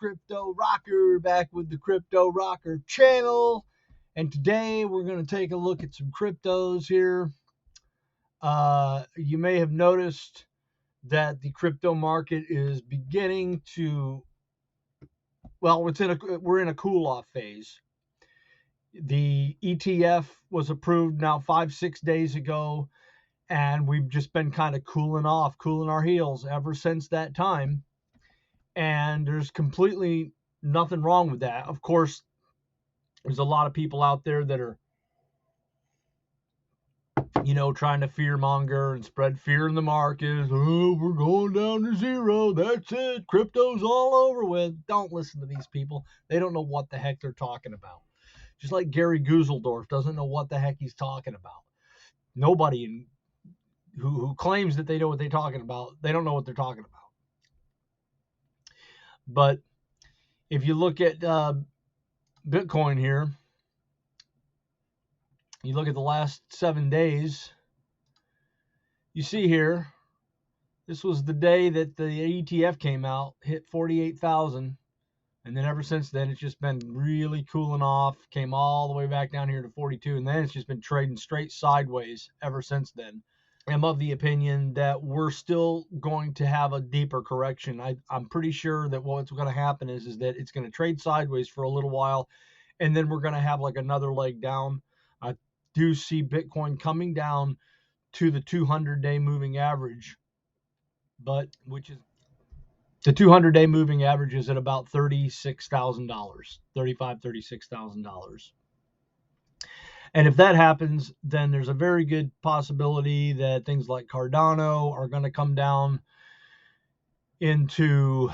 Crypto Rocker, back with the Crypto Rocker channel. And today we're going to take a look at some cryptos here. You may have noticed that the crypto market is beginning to, well, we're in a cool off phase. The ETF was approved now 5-6 days ago, and we've just been kind of cooling our heels ever since that time. And there's completely nothing wrong with that. Of course, there's a lot of people out there that are, trying to fear monger and spread fear in the market. Oh, we're going down to zero. That's it. Crypto's all over with. Don't listen to these people. They don't know what the heck they're talking about. Just like Gary Guseldorf doesn't know what the heck he's talking about. Nobody who claims that they know what they're talking about, they don't know what they're talking about. But if you look at Bitcoin here, you look at the last 7 days, you see here, this was the day that the ETF came out, hit 48,000. And then ever since then, it's just been really cooling off, came all the way back down here to 42. And then it's just been trading straight sideways ever since then. I'm of the opinion that we're still going to have a deeper correction. I'm pretty sure that what's going to happen is that it's going to trade sideways for a little while, and then we're going to have like another leg down. I do see Bitcoin coming down to the 200-day moving average, but which is the 200-day moving average is at about $36,000, $36,000. And if that happens, then there's a very good possibility that things like Cardano are going to come down into,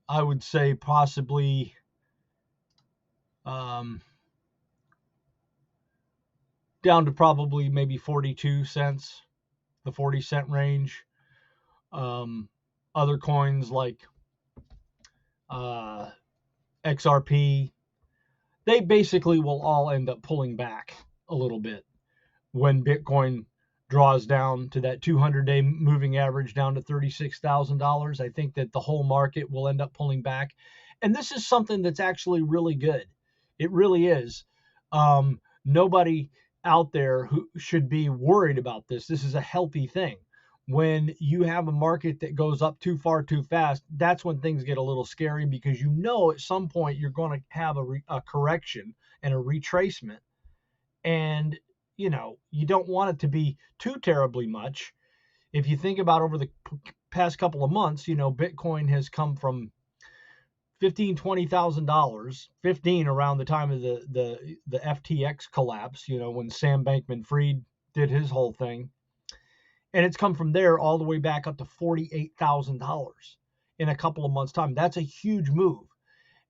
I would say, possibly down to probably maybe 42 cents, the 40-cent range. Other coins like XRP, they basically will all end up pulling back a little bit when Bitcoin draws down to that 200-day moving average down to $36,000. I think that the whole market will end up pulling back. And this is something that's actually really good. It really is. Nobody out there who should be worried about this. This is a healthy thing. When you have a market that goes up too far too fast, that's when things get a little scary, because at some point you're going to have a correction and a retracement. And, you don't want it to be too terribly much. If you think about over the past couple of months, Bitcoin has come from $15,000-$20,000, 15 around the time of the FTX collapse, when Sam Bankman-Fried did his whole thing. And it's come from there all the way back up to $48,000 in a couple of months' time. That's a huge move.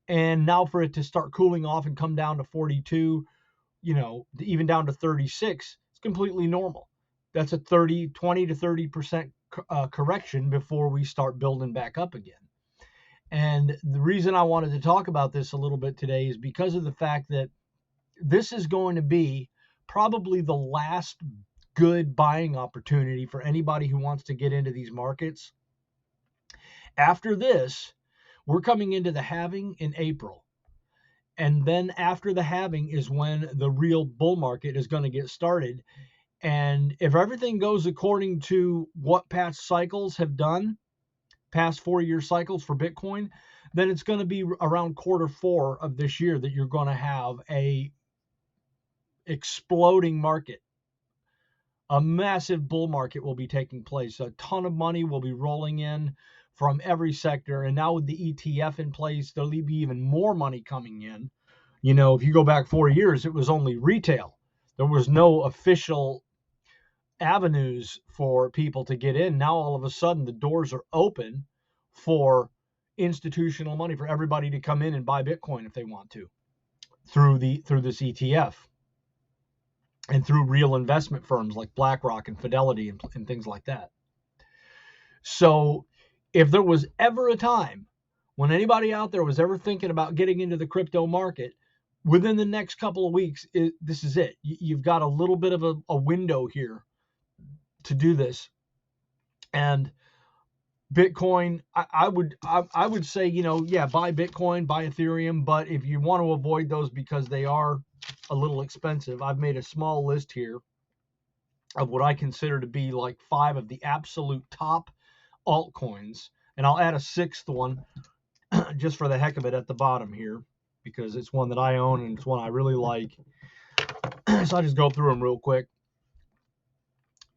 And now for it to start cooling off and come down to 42, even down to 36, it's completely normal. That's a 20 to 30% correction before we start building back up again. And the reason I wanted to talk about this a little bit today is because of the fact that this is going to be probably the last good buying opportunity for anybody who wants to get into these markets. After this, we're coming into the halving in April. And then after the halving is when the real bull market is going to get started. And if everything goes according to what past cycles have done, past 4-year cycles for Bitcoin, then it's going to be around Q4 of this year that you're going to have a exploding market. A massive bull market will be taking place. A ton of money will be rolling in from every sector. And now with the ETF in place, there'll be even more money coming in. If you go back 4 years, it was only retail. There was no official avenues for people to get in. Now all of a sudden the doors are open for institutional money, for everybody to come in and buy Bitcoin if they want to through this ETF. And through real investment firms like BlackRock and Fidelity and things like that. So if there was ever a time when anybody out there was ever thinking about getting into the crypto market, within the next couple of weeks, this is it. You've got a little bit of a window here to do this. And Bitcoin, I would say, yeah, buy Bitcoin, buy Ethereum, but if you want to avoid those because they are a little expensive, I've made a small list here of what I consider to be like 5 of the absolute top altcoins, and I'll add a 6th one just for the heck of it at the bottom here because it's one that I own and it's one I really like. So I'll just go through them real quick.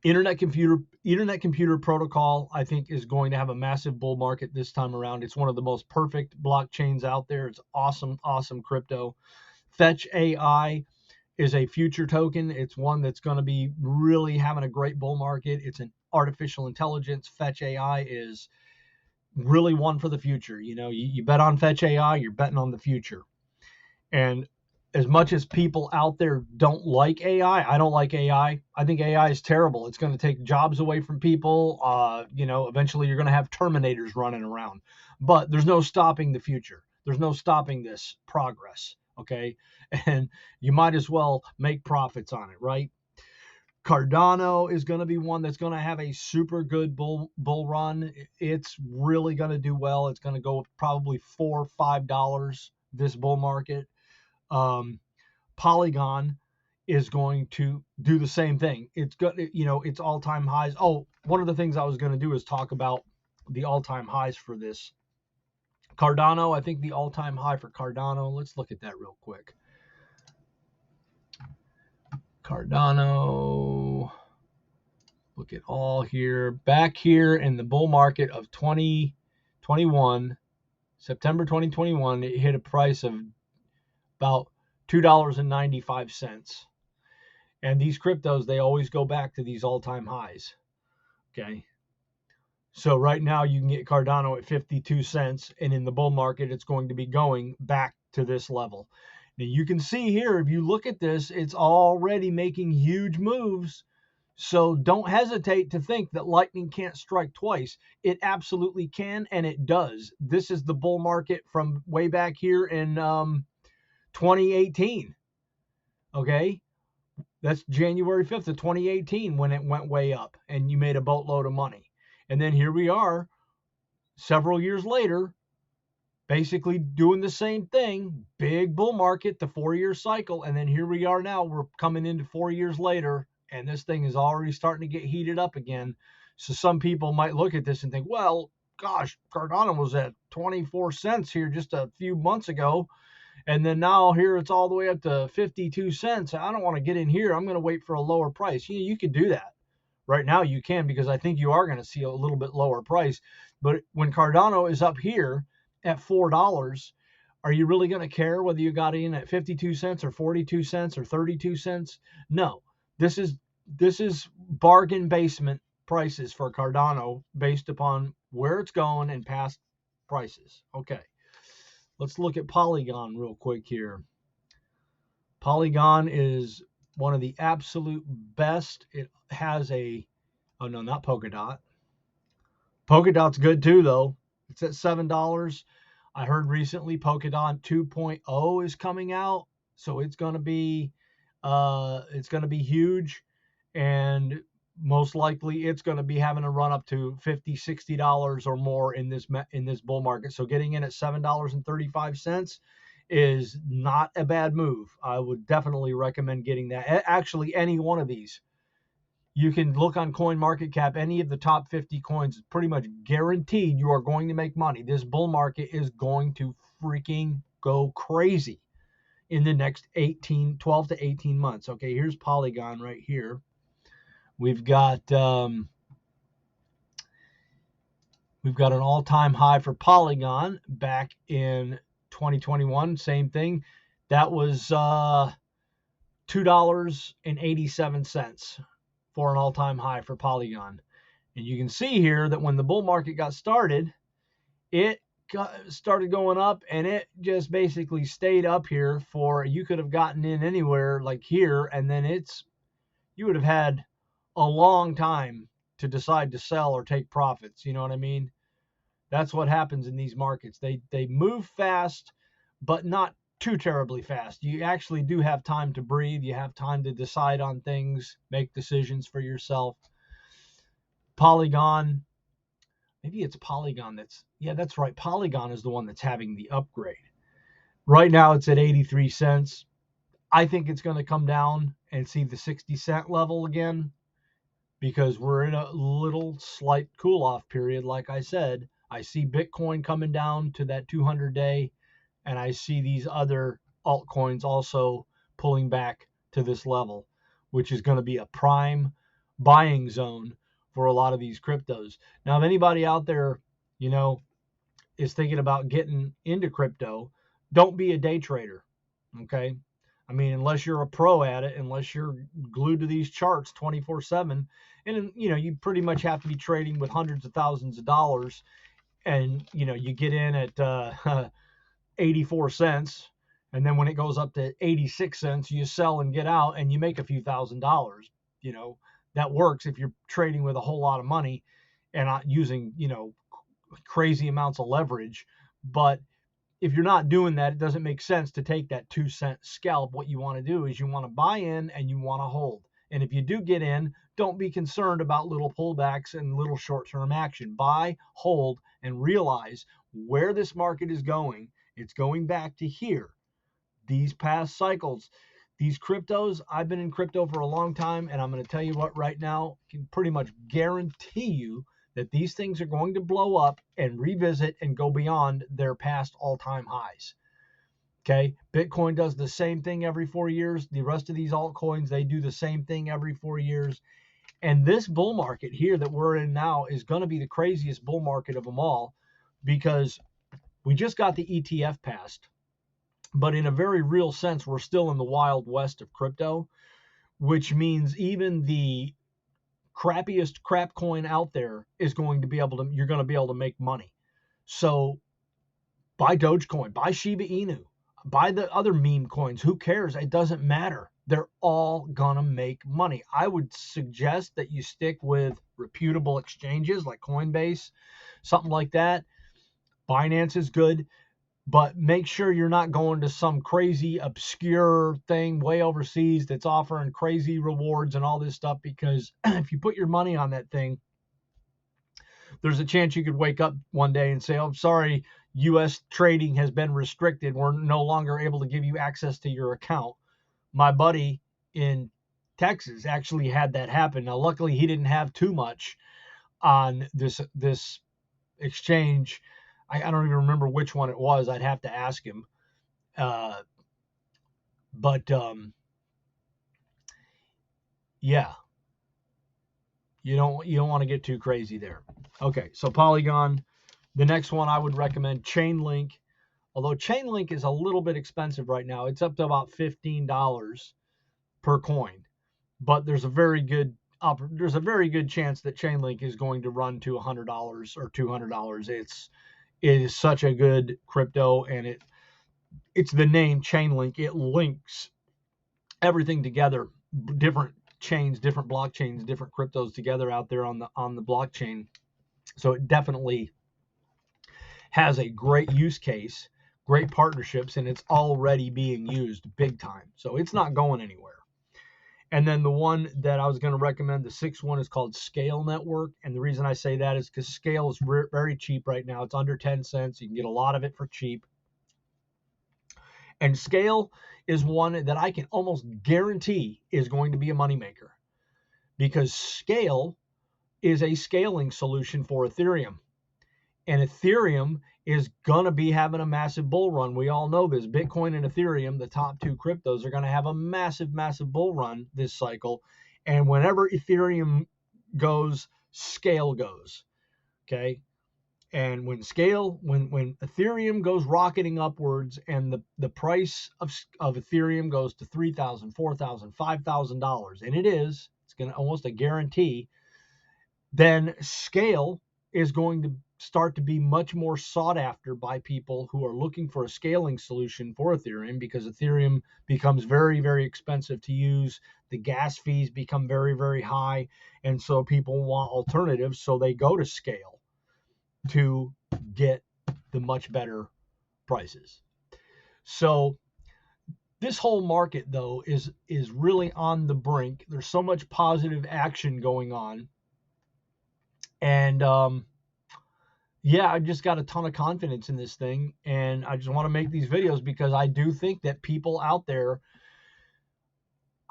Internet computer protocol, I think, is going to have a massive bull market this time around. It's one of the most perfect blockchains out there. It's awesome crypto. Fetch AI is a future token. It's one that's going to be really having a great bull market. It's an artificial intelligence. Fetch AI is really one for the future. You bet on Fetch AI, you're betting on the future. And as much as people out there don't like AI, I don't like AI. I think AI is terrible. It's going to take jobs away from people. Eventually you're going to have Terminators running around. But there's no stopping the future. There's no stopping this progress. Okay. And you might as well make profits on it, right? Cardano is going to be one that's going to have a super good bull run. It's really going to do well. It's going to go probably $4 or $5 this bull market. Polygon is going to do the same thing. It's got, it's all-time highs. Oh, one of the things I was going to do is talk about the all-time highs for this. Cardano, I think the all-time high for Cardano, let's look at that real quick. Cardano, look at all here. Back here in the bull market of 2021, September 2021, it hit a price of about $2.95. And these cryptos, they always go back to these all-time highs. Okay. So right now you can get Cardano at 52 cents, and in the bull market, it's going to be going back to this level. Now you can see here, if you look at this, it's already making huge moves. So don't hesitate to think that lightning can't strike twice. It absolutely can, and it does. This is the bull market from way back here in 2018. Okay. That's January 5th of 2018 when it went way up and you made a boatload of money. And then here we are several years later, basically doing the same thing. Big bull market, the 4-year cycle. And then here we are now. We're coming into 4 years later, and this thing is already starting to get heated up again. So some people might look at this and think, well, gosh, Cardano was at 24 cents here just a few months ago. And then now here it's all the way up to 52 cents. I don't want to get in here. I'm going to wait for a lower price. You could do that. Right now you can, because I think you are going to see a little bit lower price. But when Cardano is up here at $4, are you really going to care whether you got in at 52 cents or 42 cents or 32 cents? No. This is bargain basement prices for Cardano based upon where it's going and past prices. Okay. Let's look at Polygon real quick here. Polygon is one of the absolute best. It has oh no, not Polkadot. Polkadot's good too, though. It's at $7. I heard recently Polkadot 2.0 is coming out, so it's going to be huge, and most likely it's going to be having a run up to $50, $60 or more in this bull market. So getting in at $7.35 is not a bad move. I would definitely recommend getting that. Actually, any one of these. You can look on CoinMarketCap, any of the top 50 coins, pretty much guaranteed you are going to make money. This bull market is going to freaking go crazy in the next 12 to 18 months. Okay, here's Polygon right here. We've got an all-time high for Polygon back in 2021. Same thing. That was $2.87 for an all-time high for Polygon. And you can see here that when the bull market got started, it started going up, and it just basically stayed up here for, you could have gotten in anywhere like here, and then you would have had a long time to decide to sell or take profits. You know what I mean? That's what happens in these markets. They move fast, but not too terribly fast. You actually do have time to breathe. You have time to decide on things, make decisions for yourself. Polygon, maybe it's Polygon that's right. Polygon is the one that's having the upgrade. Right now it's at 83 cents. I think it's going to come down and see the 60-cent level again because we're in a little slight cool off period. Like I said, I see Bitcoin coming down to that 200-day, and I see these other altcoins also pulling back to this level, which is going to be a prime buying zone for a lot of these cryptos. Now, if anybody out there, is thinking about getting into crypto, don't be a day trader. Okay. I mean, unless you're a pro at it, unless you're glued to these charts 24/7, and you pretty much have to be trading with hundreds of thousands of dollars, and you get in at 84 cents, and then when it goes up to 86 cents, you sell and get out, and you make a few $1,000s. That works if you're trading with a whole lot of money and not using crazy amounts of leverage. But if you're not doing that, it doesn't make sense to take that 2-cent scalp. What you want to do is you want to buy in and you want to hold. And if you do get in, don't be concerned about little pullbacks and little short-term action. Buy, hold, and realize where this market is going. It's going back to here. These past cycles, these cryptos, I've been in crypto for a long time, and I'm going to tell you what right now, can pretty much guarantee you that these things are going to blow up and revisit and go beyond their past all-time highs. Okay, Bitcoin does the same thing every 4 years. The rest of these altcoins, they do the same thing every 4 years. And this bull market here that we're in now is going to be the craziest bull market of them all, because we just got the ETF passed. But in a very real sense, we're still in the wild west of crypto, which means even the crappiest crap coin out there is going to be able to, you're going to be able to make money. So buy Dogecoin, buy Shiba Inu, buy the other meme coins. Who cares? It doesn't matter. They're all going to make money. I would suggest that you stick with reputable exchanges like Coinbase, something like that. Binance is good, but make sure you're not going to some crazy obscure thing way overseas that's offering crazy rewards and all this stuff, because if you put your money on that thing, there's a chance you could wake up one day and say, oh, I'm sorry, U.S. trading has been restricted. We're no longer able to give you access to your account. My buddy in Texas actually had that happen. Now, luckily, he didn't have too much on this exchange. I don't even remember which one it was. I'd have to ask him. Yeah, you don't want to get too crazy there. Okay, so Polygon. The next one I would recommend, Chainlink. Although Chainlink is a little bit expensive right now. It's up to about $15 per coin. But there's a very good chance that Chainlink is going to run to $100 or $200. It is such a good crypto, and it's the name Chainlink. It links everything together, different chains, different blockchains, different cryptos together out there on the blockchain. So it definitely has a great use case, great partnerships, and it's already being used big time. So it's not going anywhere. And then the one that I was going to recommend, the sixth one, is called Scale Network. And the reason I say that is because Scale is very cheap right now. It's under 10 cents. You can get a lot of it for cheap. And Scale is one that I can almost guarantee is going to be a moneymaker, because Scale is a scaling solution for Ethereum. And Ethereum is going to be having a massive bull run. We all know this. Bitcoin and Ethereum, the top two cryptos, are going to have a massive, massive bull run this cycle. And whenever Ethereum goes, Scale goes. Okay. And when Ethereum goes rocketing upwards, and the price of Ethereum goes to $3,000, $4,000, $5,000, and it's going to almost a guarantee, then Scale is going to start to be much more sought after by people who are looking for a scaling solution for Ethereum, because Ethereum becomes very, very expensive to use. The gas fees become very, very high. And so people want alternatives. So they go to Scale to get the much better prices. So this whole market, though, is really on the brink. There's so much positive action going on. And yeah, I just got a ton of confidence in this thing, and I just want to make these videos because I do think that people out there,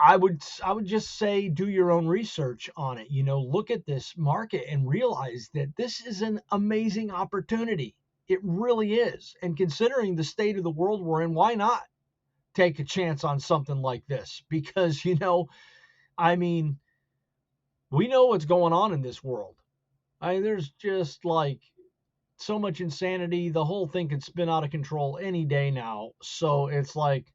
I would just say do your own research on it. Look at this market and realize that this is an amazing opportunity. It really is. And considering the state of the world we're in, why not take a chance on something like this? Because, I mean, we know what's going on in this world. There's just like so much insanity. The whole thing could spin out of control any day now. So it's like,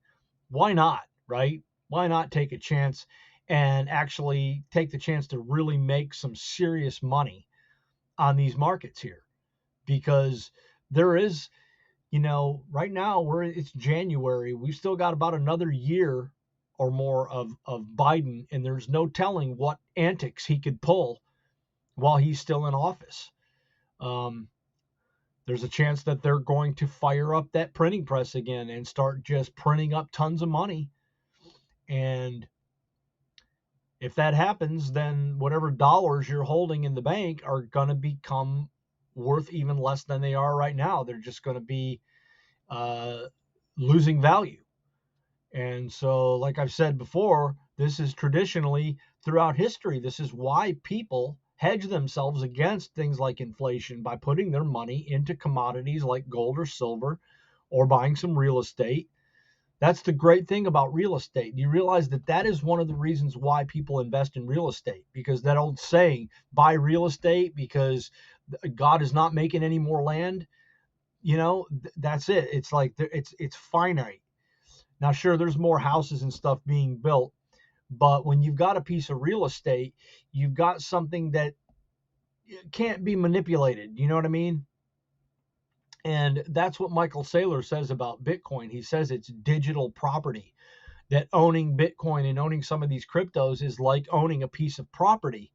why not, right? Why not take a chance and actually take the chance to really make some serious money on these markets here? Because there is, right now it's January. We've still got about another year or more of Biden, and there's no telling what antics he could pull while he's still in office. There's a chance that they're going to fire up that printing press again and start just printing up tons of money. And if that happens, then whatever dollars you're holding in the bank are going to become worth even less than they are right now. They're just going to be losing value. And so, like I've said before, this is traditionally throughout history, this is why people hedge themselves against things like inflation by putting their money into commodities like gold or silver or buying some real estate. That's the great thing about real estate. You realize that that is one of the reasons why people invest in real estate, because that old saying, buy real estate because God is not making any more land, that's it. It's like it's finite. Now, sure, there's more houses and stuff being built, but when you've got a piece of real estate, you've got something that can't be manipulated. You know what I mean? And that's what Michael Saylor says about Bitcoin. He says it's digital property, that owning Bitcoin and owning some of these cryptos is like owning a piece of property.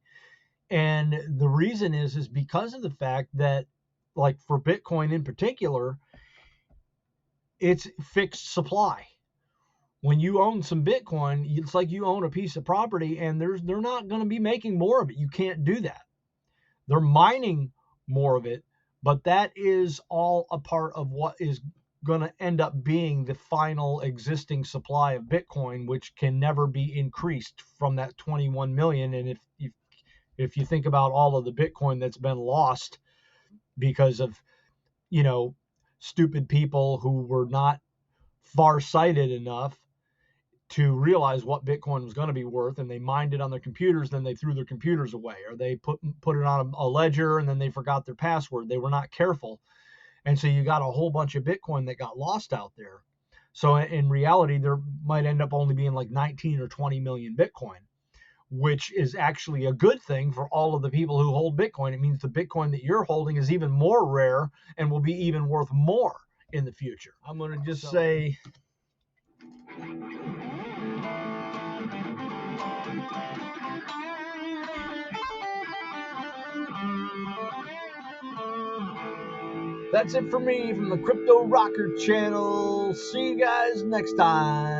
And the reason is because of the fact that, like for Bitcoin in particular, it's fixed supply. When you own some Bitcoin, it's like you own a piece of property, and they're not going to be making more of it. You can't do that. They're mining more of it, but that is all a part of what is going to end up being the final existing supply of Bitcoin, which can never be increased from that 21 million. And if you think about all of the Bitcoin that's been lost because of, stupid people who were not far-sighted enough to realize what Bitcoin was going to be worth, and they mined it on their computers, then they threw their computers away, or they put it on a ledger and then they forgot their password. They were not careful. And so you got a whole bunch of Bitcoin that got lost out there. So in reality, there might end up only being like 19 or 20 million Bitcoin, which is actually a good thing for all of the people who hold Bitcoin. It means the Bitcoin that you're holding is even more rare and will be even worth more in the future. I'm going to just say, that's it for me from the Crypto Rocker channel. See you guys next time.